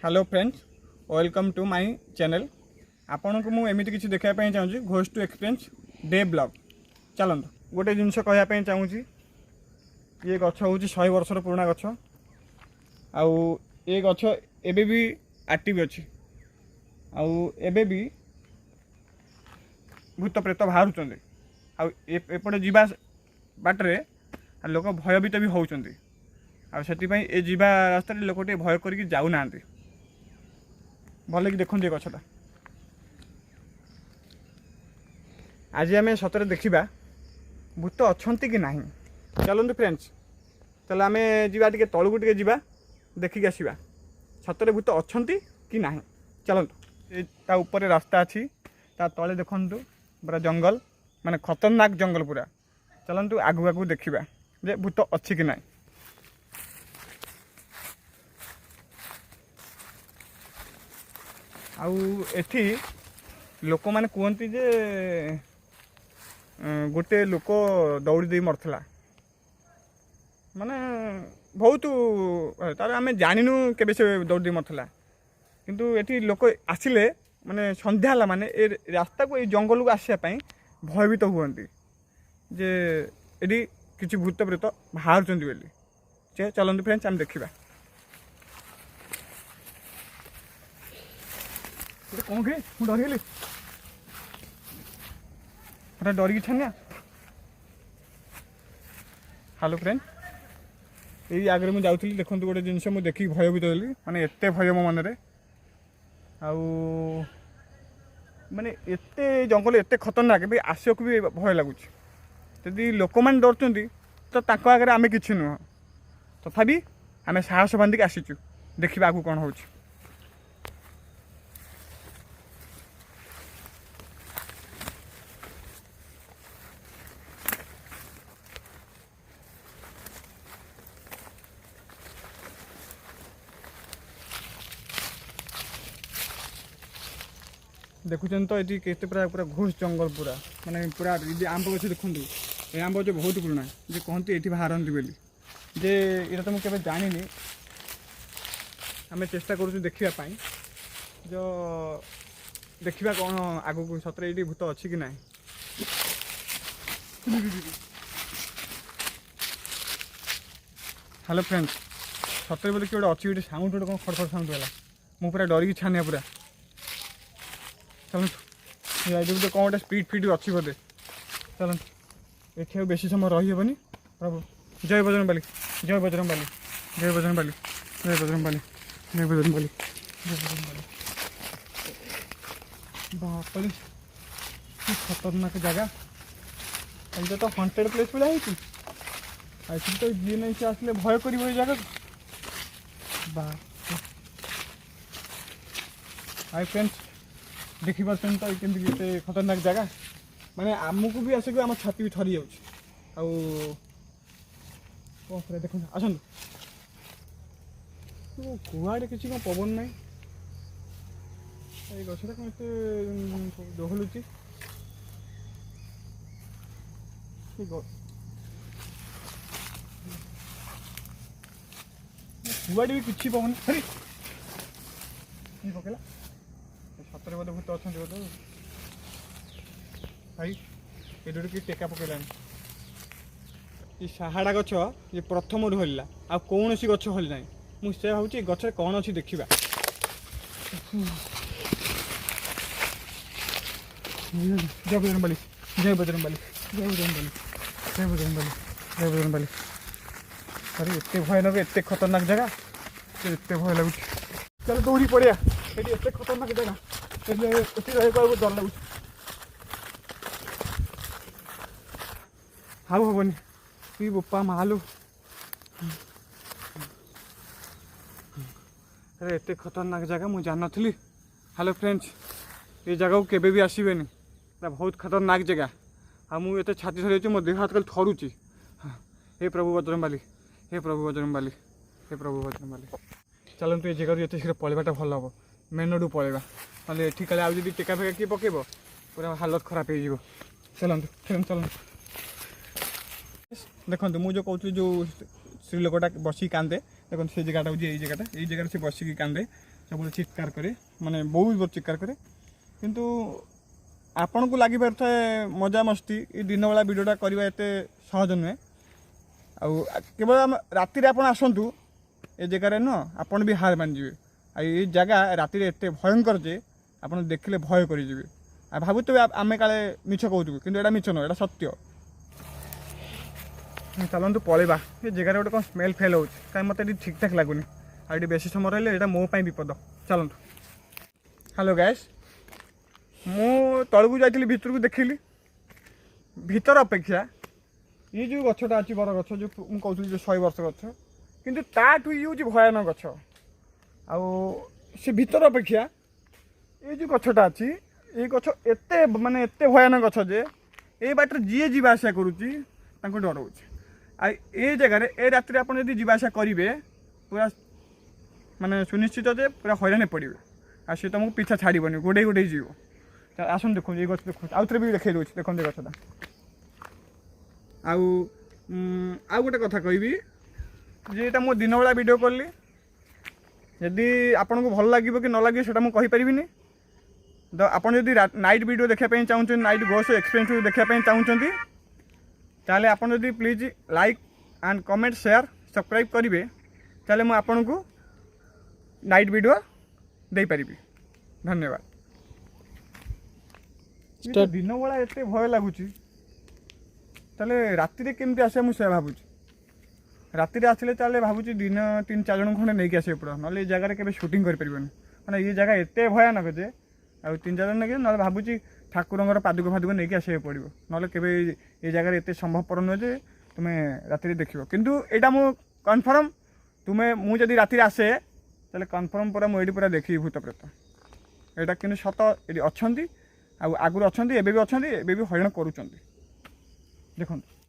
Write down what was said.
Hello friends, welcome to my channel. आपन को मुझे किसी देखापी चाहूँगी घोष टू एक्सपीरियंस डे ब्लॉग। चलत गोटे जिनस कहवाई चाहूँगी, ये गछ हूँ 100 वर्षर पुराना गछ। आउ ये गछ एबे भी एक्टिव अच्छी। आउ एबे भी भूत प्रेत बाहर आउपटे जीवा बाटरे लोक भयभीत भी होउचंदी। आ सेतिपई ए जीवा रास्ता लोक टे भय करके जाऊना भल कि देखते ये गछटा। आज आम सतरे देखा भूत अच्छा कि ना। चलते फ्रेंड्स, चल आम जा तलू टे जा देखिक आसवा सतरे भूत अच्छा कि ना। चलतु ता ऊपर रास्ता अच्छी, ता तले देखु पूरा जंगल, माने खतरनाक जंगल पूरा। चलतु आगू आगू देखा जे भूत अच्छी कि ना। आउ एठी लोक माने कहते जे गोटे लोक दौड़ी दे मरला, माने बहुत तार आम जानिनु केबे से दौड़ी दे मरला। किंतु एठी लोक आसिले माने संध्या हला माने ए रास्ता को ए जंगल को आसिया पई भयभीत हुअंती जे एठी किछि भूत प्रेत बाहर चंदी बेली। चलंतु फ्रेंड्स आम देखिबा कौन के डरगली पूरा डरिकी छानिया। हेलो फ्रेंड, यही आगे मुझे जाऊँगी देखो गोटे जिनस मुझे देखिक भयभीत होली, माने एते भय मो मन माने एते जंगल एते खतरनाक भी आसक भी भय लगुच। यदि लोक मैंने डरते तो तांको आगे आम कि नुह, तथापि आम साहस बांधिक आसीचु देखा आगू कौन हो। देखुन तो ये केते पूरा पूरा घोष जंगल पूरा, माने पूरा आंब गछ देखु। ये आंब गछ बहुत पुराना जे कहते ये बाहरती बोली जे ये तो मुझे जानी। आम चेष्टा करूँ देखापी जो देखा कौन आगू को सतरे ये भूत अच्छी कि ना। हेलो फ्रेंड्स, सतरे बोले कि गोटे अच्छी गोटे साउंड गोटे कौन खड़खड़ साउंड है, मुझे पूरा डरिकी छानिया पूरा। चलते कौन गोटे स्पीड फिड अच्छी बोधे। चलते ये बेसी समय रहीहबनी। प्रभु जय बजरंग बाली, जय बजरंग बाली, जय बजरंग बाली, जय बजरंग बाली, जय बजरंग बाली, जय बजरंग बाली। बापरे कि खतरनाक जगह, ये तो हंटेड प्लेस भाई है। आई तो जी नहीं से आसले भय कर जगह। हाय फ्रेंड्स, देखी पार्सन तो केमती खतरनाक जगह, माने आमको भी आसिक आम छाती भी थरी जाऊँ। देखो आसतु कुआड़े किसी कौन पवन ना, ये गछटा कौन दोहलुची। कुआड़े भी किसी पवन सरी पकेला सतरे बोधे भूत अच्छा बोधे भाई। ये कि टेका पकेला ये साहाड़ा गछ ये प्रथम हल्ला आ कौन सी गछ हल ना। मुझे भावी गच कौन अच्छी देखा। जय बजरंग बाली, जय बजरंग बाली, जय बजरंग बाली, जय बजरंग बाली, जय बजरंग बाली। अरे एत भयानक एत खतरनाक जगह, एत भय लगुच। चल दौड़ी पड़िया, ये एत खतरनाक जगह रही डर लगुच। हाउ हेनी कि बोपा मालू। अरे एत खतरनाक जगह मुझे जान नी। हेलो फ्रेंड्स, ये जगह को केबे भी आसबेनि, बहुत खतरनाक जगह। आ मुझे छाती थरी मो देह हाथ कल थरुची। हे प्रभु बजरंग बाली, हे प्रभु बजरंग बाली, हे प्रभु बजरंग बाली। चलते ये जगह ये शीघ्र पलैवाटा भल हम, मेन रोड पलैवा ना ये कले आज टेका फेका किए पकेब पूरा हालत खराब हो। चलते फ्रेंड चलते देखो मुझे जो स्त्री लोकटा बसिक कांदे, देखो से जगह ये जगह से बसिक कांदे। ସବୁବେଳେ ଚିତ୍କାର କରେ, ମାନେ ବହୁତ ବହୁତ ଚିତ୍କାର କରେ। କିନ୍ତୁ ଆପଣଙ୍କୁ ଲାଗିପାରୁଥାଏ ମଜାମସ୍ତି, ଏ ଦିନବେଳା ଭିଡ଼ିଓଟା କରିବା ଏତେ ସହଜ ନୁହେଁ। ଆଉ କେବଳ ରାତିରେ ଆପଣ ଆସନ୍ତୁ ଏ ଜାଗାରେ ନୁହଁ, ଆପଣ ବି ହାର ମାନିଯିବେ। ଆଉ ଏଇ ଜାଗା ରାତିରେ ଏତେ ଭୟଙ୍କର ଯେ ଆପଣ ଦେଖିଲେ ଭୟ କରିଯିବେ। ଆଉ ଭାବୁଥିବେ ଆମେ କାଳେ ମିଛ କହୁଥିବୁ, କିନ୍ତୁ ଏଇଟା ମିଛ ନୁହଁ, ଏଇଟା ସତ୍ୟ। ଚାଲନ୍ତୁ ପଳେଇବା। ଏ ଜାଗାରେ ଗୋଟେ କ'ଣ ସ୍ମେଲ୍ ଫେଲ୍ ହେଉଛି, କାହିଁ ମୋତେ ଏଠି ଠିକ୍ଠାକ୍ ଲାଗୁନି। ଆଉ ଏଠି ବେଶୀ ସମୟ ରହିଲେ ଏଇଟା ମୋ ପାଇଁ ବିପଦ। ଚାଲନ୍ତୁ। ହ୍ୟାଲୋ ଗାଇସ୍, ମୁଁ ତଳକୁ ଯାଇଥିଲି, ଭିତରକୁ ଦେଖିଲି। ଭିତର ଅପେକ୍ଷା ଇଏ ଯେଉଁ ଗଛଟା ଅଛି, ବଡ଼ ଗଛ, ଯେଉଁ ମୁଁ କହୁଥିଲି ଯେଉଁ 100 ବର୍ଷ ଗଛ, କିନ୍ତୁ ତାଠୁ ଇଏ ହେଉଛି ଭୟାନକ ଗଛ। ଆଉ ସେ ଭିତର ଅପେକ୍ଷା ଏଇ ଯେଉଁ ଗଛଟା ଅଛି, ଏଇ ଗଛ ଏତେ ମାନେ ଏତେ ଭୟାନକ ଗଛ ଯେ ଏ ବାଟରେ ଯିଏ ଯିବା ଆସିବା କରୁଛି ତାଙ୍କୁ ଡର ହେଉଛି। ଆଉ ଏ ଜାଗାରେ ଏ ରାତିରେ ଆପଣ ଯଦି ଯିବା ଆସିବା କରିବେ, ପୁରା ମାନେ ସୁନିଶ୍ଚିତ ଯେ ପୁରା ହଇରାଣ ପଡ଼ିବେ। ଆଉ ସେ ତୁମକୁ ପିଛା ଛାଡ଼ିବନି, ଗୋଡ଼େଇ ଗୋଡ଼େଇ ଯିବ। ଆସନ୍ତୁ ଦେଖନ୍ତୁ, ଏଇ ଗଛ ଦେଖନ୍ତୁ, ଆଉଥରେ ବି ଦେଖେଇ ଦେଉଛି, ଦେଖନ୍ତୁ ଏ ଗଛଟା। ଆଉ ଗୋଟେ କଥା କହିବି ଯେ ଏଇଟା ମୁଁ ଦିନବେଳା ଭିଡ଼ିଓ କଲି, ଯଦି ଆପଣଙ୍କୁ ଭଲ ଲାଗିବ କି ନ ଲାଗିବ ସେଇଟା ମୁଁ କହିପାରିବିନି। ତ ଆପଣ ଯଦି ନାଇଟ୍ ଭିଡ଼ିଓ ଦେଖିବା ପାଇଁ ଚାହୁଁଛନ୍ତି, ନାଇଟ୍ ଘୋଷ ଏକ୍ସପେରିଏନ୍ସ ଦେଖିବା ପାଇଁ ଚାହୁଁଛନ୍ତି, ତାହେଲେ ଆପଣ ଯଦି please like and comment share subscribe କରିବେ, ତାହେଲେ ମୁଁ ଆପଣଙ୍କୁ ନାଇଟ୍ ଭିଡ଼ିଓ ଦେଇପାରିବି। ଧନ୍ୟବାଦ। ଦିନବେଳା ଏତେ ଭୟ ଲାଗୁଛି, ତାହେଲେ ରାତିରେ କେମିତି ଆସିବା ମୁଁ ସେୟା ଭାବୁଛି। ରାତିରେ ଆସିଲେ ତାହେଲେ ଭାବୁଛି ଦିନ 3-4 ଜଣ ଖଣ୍ଡେ ନେଇକି ଆସିବାକୁ ପଡ଼ିବ, ନହେଲେ ଏ ଜାଗାରେ କେବେ ସୁଟିଂ କରିପାରିବନି। ମାନେ ଏ ଜାଗା ଏତେ ଭୟାନକ ଯେ ଆଉ 3-4 ଜଣ ନେଇକି, ନହେଲେ ଭାବୁଛି ଠାକୁରଙ୍କର ପାଦୁକ ନେଇକି ଆସିବାକୁ ପଡ଼ିବ, ନହେଲେ କେବେ ଏ ଜାଗାରେ ଏତେ ସମ୍ଭବପର ନୁହେଁ ଯେ ତୁମେ ରାତିରେ ଦେଖିବ। କିନ୍ତୁ ଏଇଟା ମୁଁ କନଫର୍ମ, ମୁଁ ଯଦି ରାତିରେ ଆସେ ତାହେଲେ କନଫର୍ମ ପୁରା ମୁଁ ଏଇଠି ପୁରା ଦେଖିବି ଭୂତ ପ୍ରେତ। ଏଇଟା କିନ୍ତୁ ସତ, ଏଠି ଅଛନ୍ତି, ଆଉ ଆଗରୁ ଅଛନ୍ତି, ଏବେ ବି ଅଛନ୍ତି, ଏବେ ବି ହଇରାଣ କରୁଛନ୍ତି। ଦେଖନ୍ତୁ।